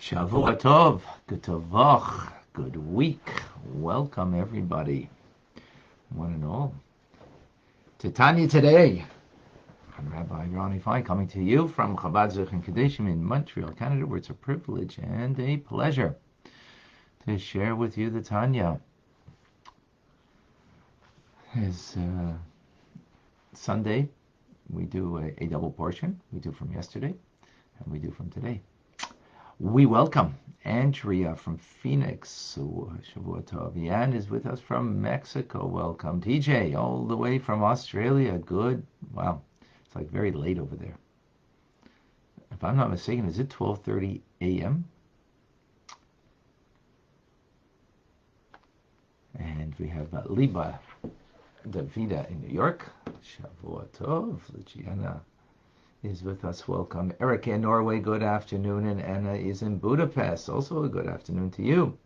Shavua Tov, good Tovach, good week. Welcome everybody, one and all, to Tanya Today. I'm Rabbi Ronnie Fine, coming to you from Chabad Zechin Kadeshim in Montreal, Canada, where it's a privilege and a pleasure to share with you the Tanya. It's Sunday. We do a double portion. We do from yesterday and we do from today. We welcome Andrea from Phoenix. Shavua Tov. Yan is with us from Mexico. Welcome. TJ, all the way from Australia. Good. Wow. It's like very late over there. If I'm not mistaken, is it 12:30 a.m.? And we have Liba Davida in New York. Shavua Tov. Luciana is with us. Welcome. Erica in Norway, good afternoon. And Anna is in Budapest. Also a good afternoon to you.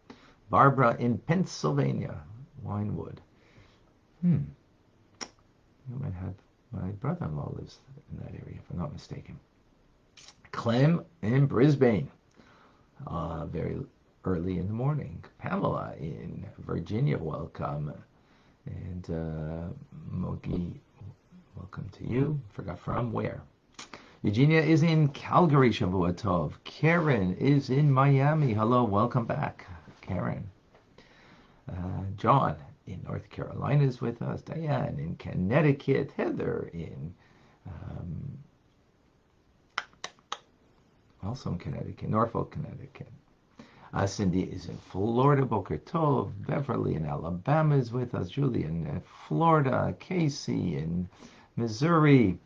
Barbara in Pennsylvania, Winewood. You might have, my brother-in-law lives in that area, if I'm not mistaken. Clem in Brisbane, very early in the morning. Pamela in Virginia, welcome. And Mogi, welcome to you. Forgot from where. Eugenia is in Calgary, Shavua Tov. Karen is in Miami. Hello, welcome back, Karen. John in North Carolina is with us. Diane in Connecticut. Heather in, also in Connecticut, Norfolk, Connecticut. Cindy is in Florida. Boker Tov. Beverly in Alabama is with us. Julie in Florida. Casey in Missouri.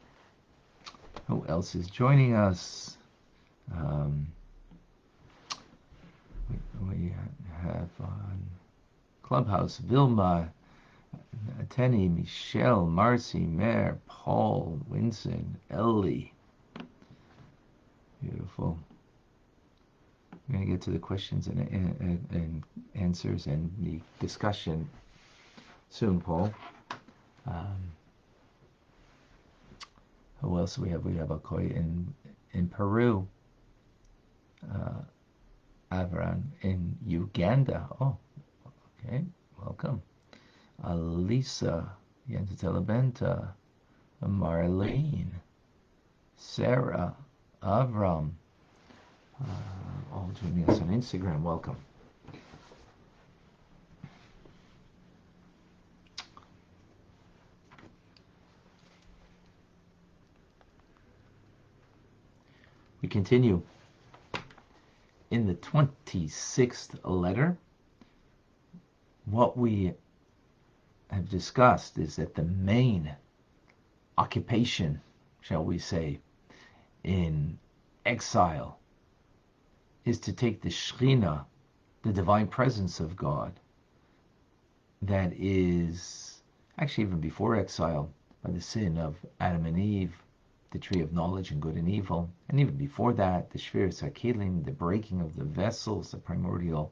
Who else is joining us? We have on Clubhouse Vilma, Tenny, Michelle, Marcy, Mare, Paul, Winston, Ellie. Beautiful. We're going to get to the questions and answers and the discussion soon, Paul. Who else do we have? We have Akoy in Peru. Avran in Uganda. Oh, okay. Welcome. Alisa, Yentatelabenta, Marlene, Sarah, Avram, all joining us on Instagram. Welcome. We continue in the 26th letter. What we have discussed is that the main occupation, shall we say, in exile is to take the Shekhinah, the divine presence of God, that is actually even before exile, by the sin of Adam and Eve, the tree of knowledge and good and evil, and even before that, the Shviras HaKelim, the breaking of the vessels, the primordial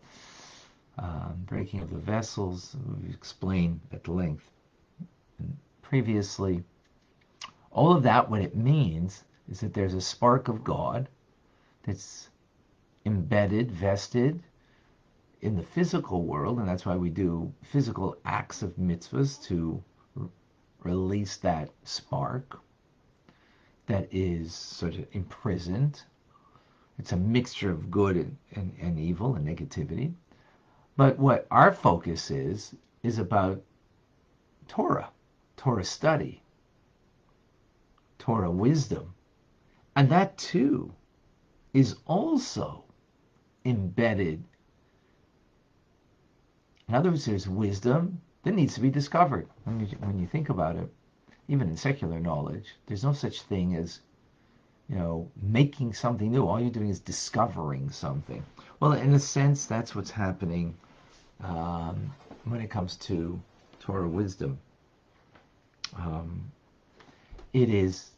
breaking of the vessels, we've explained at length previously. All of that, what it means is that there's a spark of God that's embedded, vested in the physical world, and that's why we do physical acts of mitzvahs to release that spark that is sort of imprisoned. It's a mixture of good and evil and negativity. But what our focus is about Torah study, Torah wisdom. And that too is also embedded. In other words, there's wisdom that needs to be discovered. When you think about it, even in secular knowledge, there's no such thing as, making something new. All you're doing is discovering something. Well, in a sense, that's what's happening when it comes to Torah wisdom. It is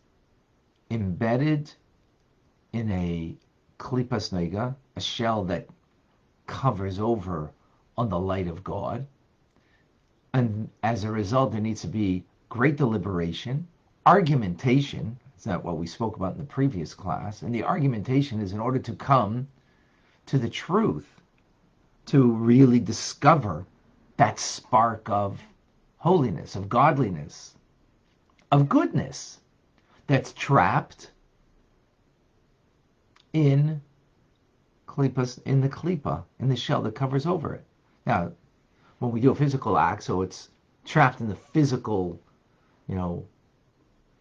embedded in a klipas nega, a shell that covers over on the light of God. And as a result, there needs to be great deliberation, argumentation. Is that what we spoke about in the previous class? And the argumentation is in order to come to the truth, to really discover that spark of holiness, of godliness, of goodness that's trapped in klipas, in the klipa, in the shell that covers over it. Now, when we do a physical act, so it's trapped in the physical,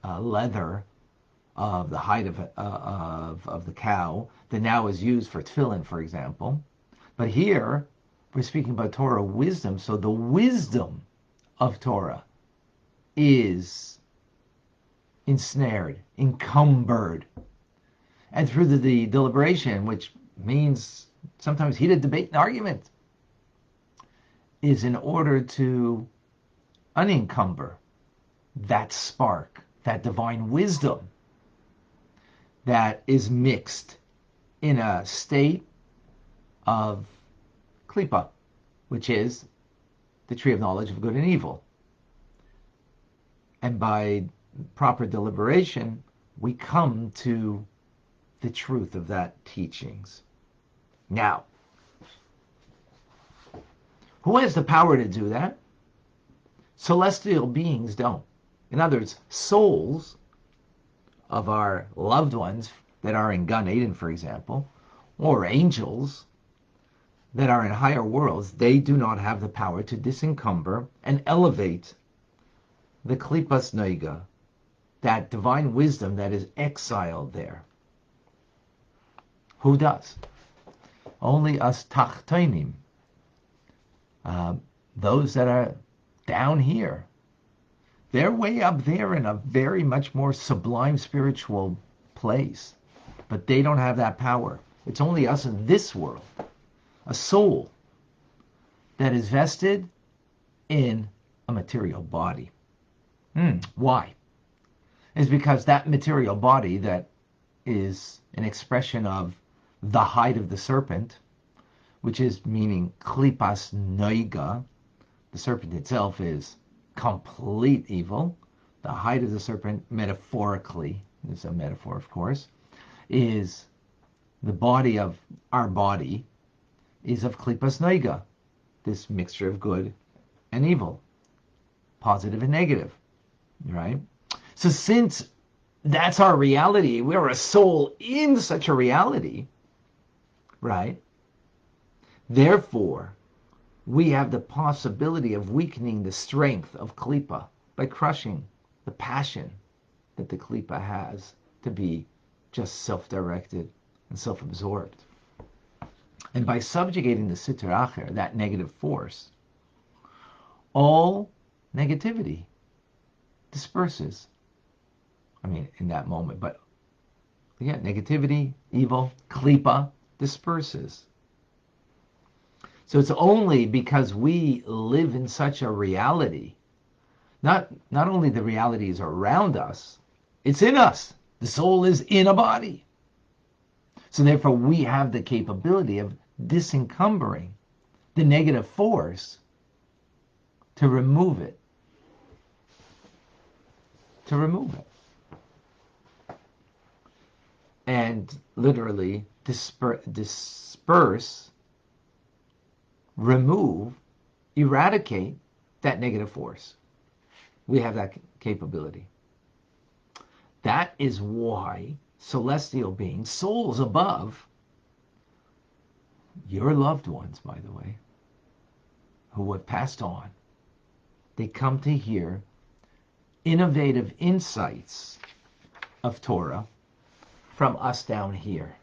leather of the hide of the cow that now is used for tefillin, for example. But here we're speaking about Torah wisdom, so the wisdom of Torah is ensnared, encumbered, and through the deliberation, which means sometimes heated debate and argument, is in order to unencumber that spark, that divine wisdom that is mixed in a state of klipa, which is the tree of knowledge of good and evil. And by proper deliberation, we come to the truth of that teachings. Now, who has the power to do that? Celestial beings don't. In other words, souls of our loved ones that are in Gan Eden, for example, or angels that are in higher worlds, they do not have the power to disencumber and elevate the klipas noiga, that divine wisdom that is exiled there. Who does? Only us tachtonim, those that are down here. They're way up there in a very much more sublime spiritual place, but they don't have that power. It's only us in this world, a soul that is vested in a material body. Why? It's because that material body that is an expression of the hide of the serpent, which is meaning klipas noiga. The serpent itself is complete evil. The hide of the serpent, metaphorically, it's a metaphor of course, is the body of our body is of klipas noiga, this mixture of good and evil, positive and negative, right? So since that's our reality, we're a soul in such a reality, right? Therefore, we have the possibility of weakening the strength of klipa by crushing the passion that the klipa has to be just self-directed and self-absorbed. And by subjugating the sitra acher, that negative force, all negativity disperses. I mean, in that moment, but yeah, negativity, evil, klipa disperses. So it's only because we live in such a reality, not only the reality is around us, it's in us. The soul is in a body. So therefore we have the capability of disencumbering the negative force to remove it. To remove it. And literally disperse, remove, eradicate that negative force. We have that capability. That is why celestial beings, souls above, your loved ones, by the way, who have passed on, they come to hear innovative insights of Torah from us down here.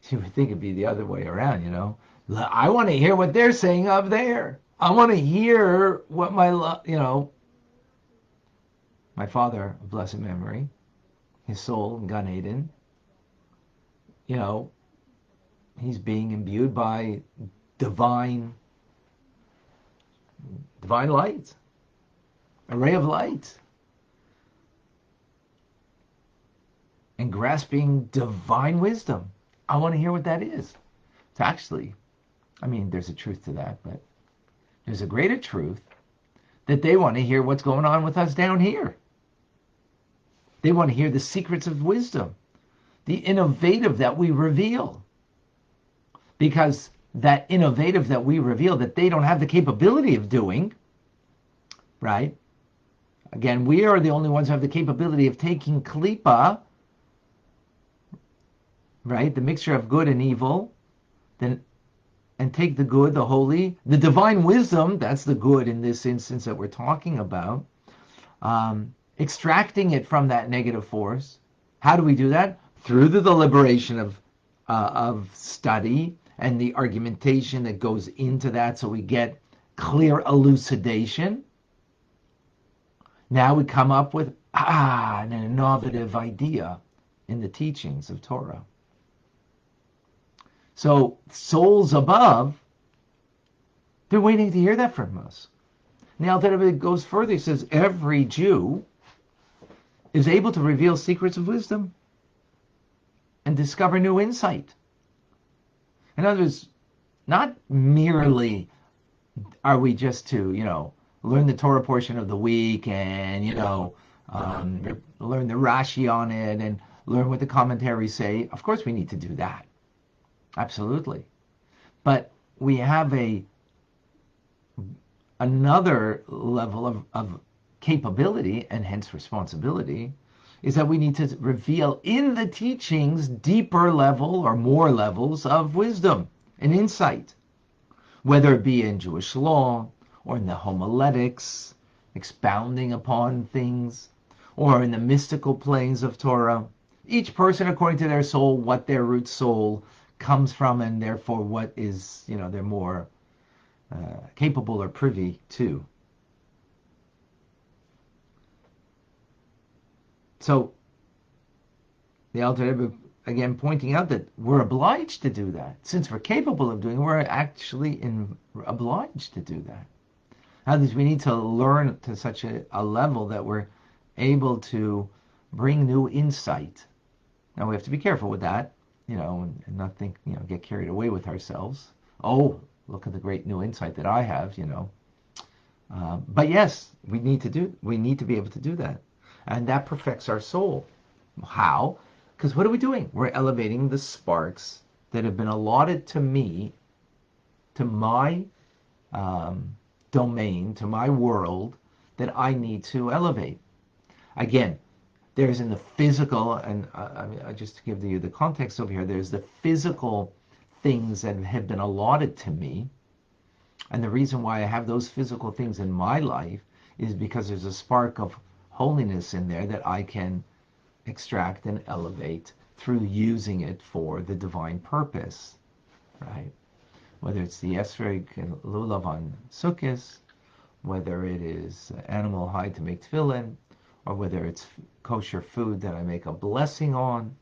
You would think it'd be the other way around, I want to hear what they're saying up there. I want to hear what my father of blessed memory, his soul in Gan Eden, he's being imbued by divine light, a ray of light, and grasping divine wisdom. I want to hear what that is. It's actually, there's a truth to that, but there's a greater truth that they want to hear what's going on with us down here. They want to hear the secrets of wisdom, the innovative that we reveal. because that innovative that we reveal that they don't have the capability of doing, right? Again, we are the only ones who have the capability of taking klipa, right? The mixture of good and evil, then, and take the good, the holy, the divine wisdom, that's the good in this instance that we're talking about, extracting it from that negative force. How do we do that? Through the deliberation of study and the argumentation that goes into that, so we get clear elucidation. Now we come up with an innovative idea in the teachings of Torah. So souls above, they're waiting to hear that from us. Now that it goes further, he says every Jew is able to reveal secrets of wisdom and discover new insight. In other words, not merely are we just to, learn the Torah portion of the week and, learn the Rashi on it and learn what the commentaries say. Of course we need to do that. Absolutely. But we have another level of capability and hence responsibility, is that we need to reveal in the teachings deeper level or more levels of wisdom and insight, whether it be in Jewish law or in the homiletics, expounding upon things, or in the mystical planes of Torah. Each person according to their soul, what their root soul comes from, and therefore what is, they're more capable or privy to. So the Alter Rebbe again pointing out that we're obliged to do that. Since we're capable of doing it, we're actually obliged to do that. That is, we need to learn to such a level that we're able to bring new insight. Now we have to be careful with that, and not think, get carried away with ourselves. Oh, look at the great new insight that I have, But yes, we need to be able to do that. And that perfects our soul. How? Because what are we doing? We're elevating the sparks that have been allotted to me, to my domain, to my world, that I need to elevate. Again, there's in the physical, and just to give you the context over here, there's the physical things that have been allotted to me. And the reason why I have those physical things in my life is because there's a spark of holiness in there that I can extract and elevate through using it for the divine purpose, right? Whether it's the esrog and lulav on Sukkot, whether it is animal hide to make tefillin, or whether it's kosher food that I make a blessing on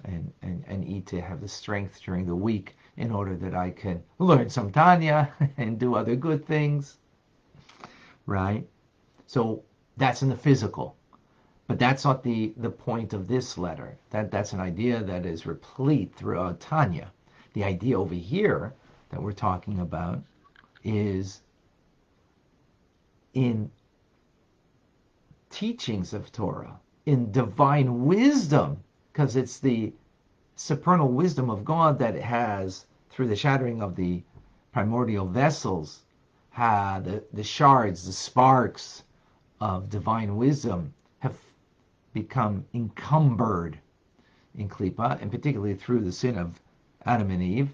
and eat to have the strength during the week in order that I can learn some Tanya and do other good things, right? So that's in the physical. But that's not the point of this letter. That's an idea that is replete throughout Tanya. The idea over here that we're talking about is in teachings of Torah, in divine wisdom, because it's the supernal wisdom of God that has, through the shattering of the primordial vessels, the shards, the sparks of divine wisdom have become encumbered in Klippa, and particularly through the sin of Adam and Eve,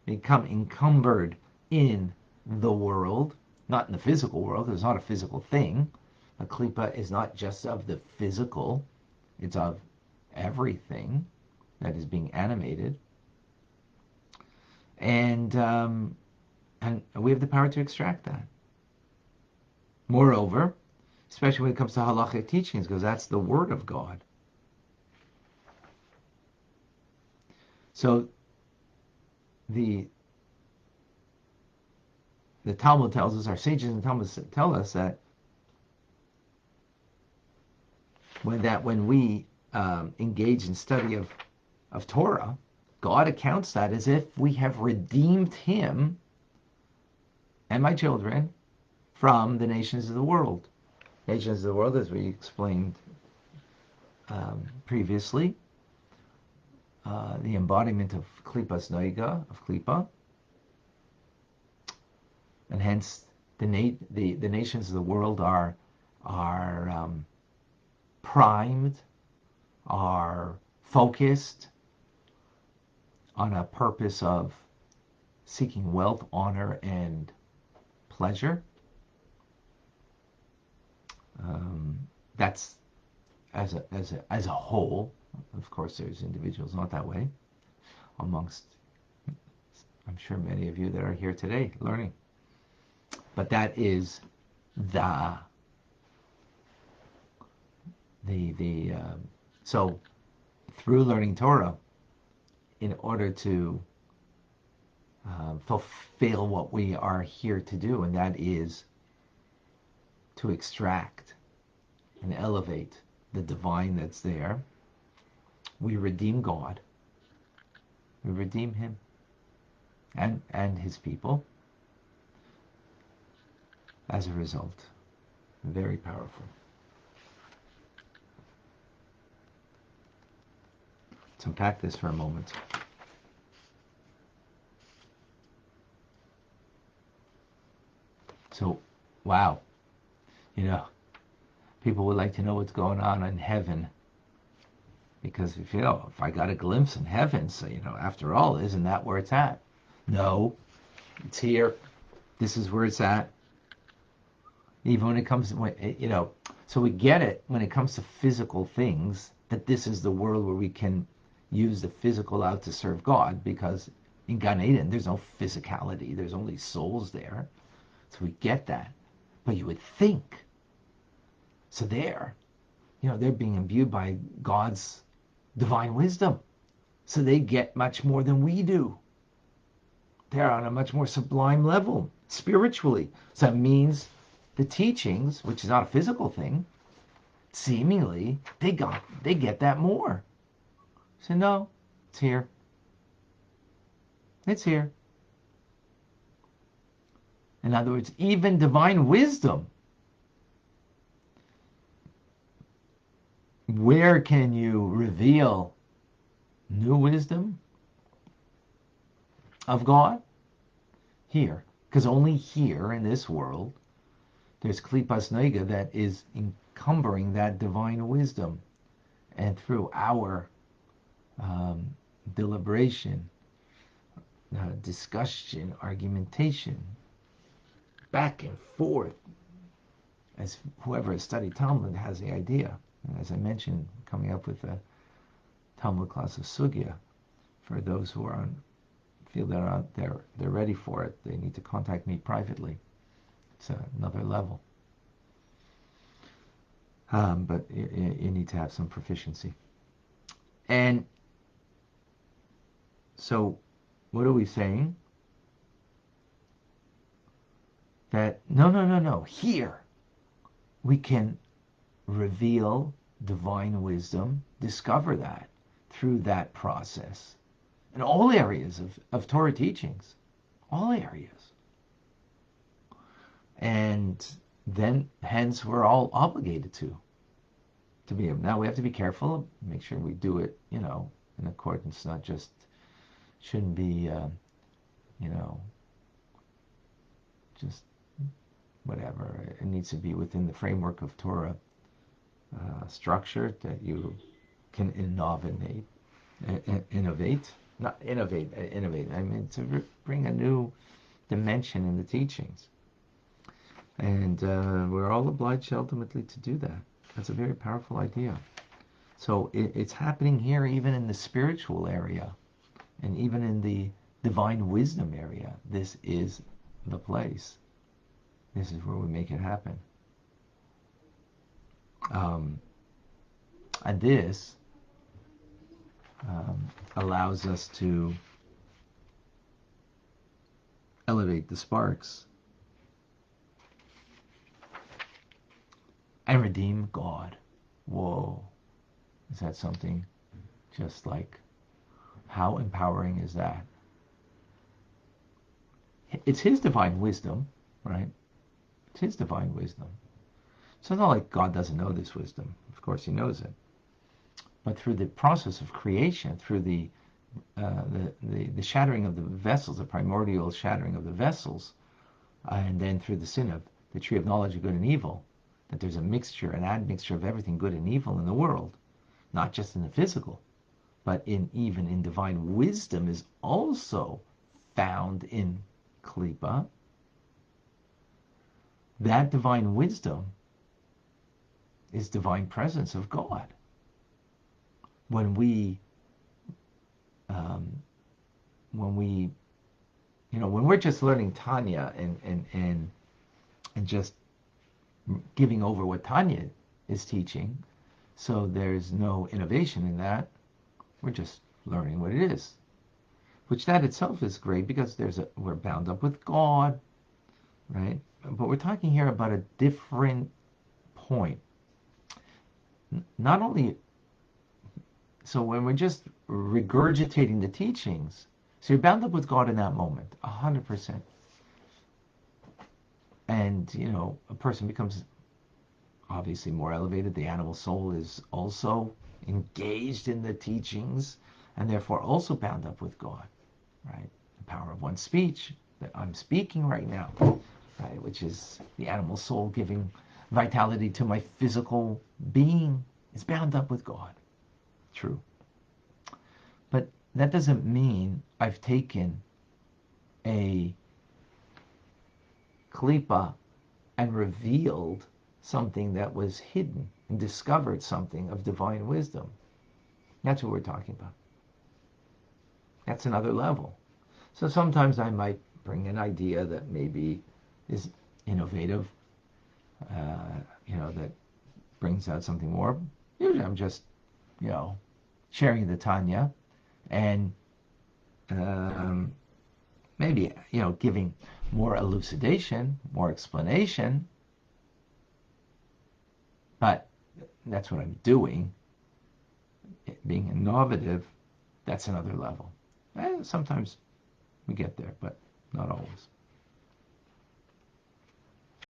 become encumbered in the world, not in the physical world, because it's not a physical thing. A Klippa is not just of the physical, it's of everything that is being animated. And we have the power to extract that. Moreover, especially when it comes to halachic teachings, because that's the word of God. So the Talmud tells us, our sages in the Talmud tell us that when we engage in study of Torah, God accounts that as if we have redeemed him and my children from the nations of the world. Nations of the world, as we explained previously, the embodiment of Klipas Noiga, of Klipa, and hence the nations of the world are primed, are focused on a purpose of seeking wealth, honor, and pleasure. That's as a whole. Of course, there's individuals not that way. Amongst, I'm sure many of you that are here today learning, but that is so through learning Torah, in order to fulfill what we are here to do, and that is to extract and elevate the divine that's there. We redeem God. We redeem Him and His people as a result. Very powerful. Let's unpack this for a moment. So, wow, people would like to know what's going on in heaven, because if I got a glimpse in heaven, so after all, isn't that where it's at? No, it's here. This is where it's at. Even when it comes to, so we get it when it comes to physical things, that this is the world where we can use the physical out to serve God, because in Gan Eden there's no physicality, there's only souls there. So we get that. But you would think, so they're being imbued by God's divine wisdom. So they get much more than we do. They're on a much more sublime level, spiritually. So that means the teachings, which is not a physical thing, seemingly, they get that more. So no, it's here. It's here. In other words, even divine wisdom. Where can you reveal new wisdom of God? Here. Because only here in this world, there's Klipas Noiga that is encumbering that divine wisdom. And through our deliberation, discussion, argumentation, back and forth, as whoever has studied Talmud has the idea. And as I mentioned, coming up with a Talmud class of Sugya, for those who feel they're ready for it, they need to contact me privately. It's another level. But you need to have some proficiency. And so, what are we saying? That no. Here, we can reveal divine wisdom, discover that through that process in all areas of Torah teachings, all areas. And then, hence, we're all obligated to be able. Now we have to be careful, make sure we do it, in accordance, not just, shouldn't be, just whatever. It needs to be within the framework of Torah structure, that you can innovate. I mean, to bring a new dimension in the teachings. And we're all obliged ultimately to do that. That's a very powerful idea. So it's happening here, even in the spiritual area, and even in the divine wisdom area. This is the place. This is where we make it happen. And this allows us to elevate the sparks and redeem God. Whoa. Is that something? Just like, how empowering is that? It's His divine wisdom, right? It's His divine wisdom. So it's not like God doesn't know this wisdom. Of course He knows it. But through the process of creation, through the shattering of the vessels, the primordial shattering of the vessels, and then through the sin of the tree of knowledge of good and evil, that there's a mixture, an admixture of everything good and evil in the world, not just in the physical, but even in divine wisdom is also found in Klippa. That divine wisdom is divine presence of God. When we're just learning Tanya and just giving over what Tanya is teaching, so there's no innovation in that. We're just learning what it is, which that itself is great because we're bound up with God, right? But we're talking here about a different point. Not only, so when we're just regurgitating the teachings, so you're bound up with God in that moment, 100%. And, a person becomes obviously more elevated. The animal soul is also engaged in the teachings and therefore also bound up with God, right? The power of one speech that I'm speaking right now, right? Which is the animal soul giving vitality to my physical being is bound up with God. True. But that doesn't mean I've taken a klipa and revealed something that was hidden and discovered something of divine wisdom. That's what we're talking about. That's another level. So sometimes I might bring an idea that maybe is innovative, that brings out something more. Usually I'm just, sharing the Tanya and maybe, giving more elucidation, more explanation. But that's what I'm doing. Being innovative, that's another level. Sometimes we get there, but not always.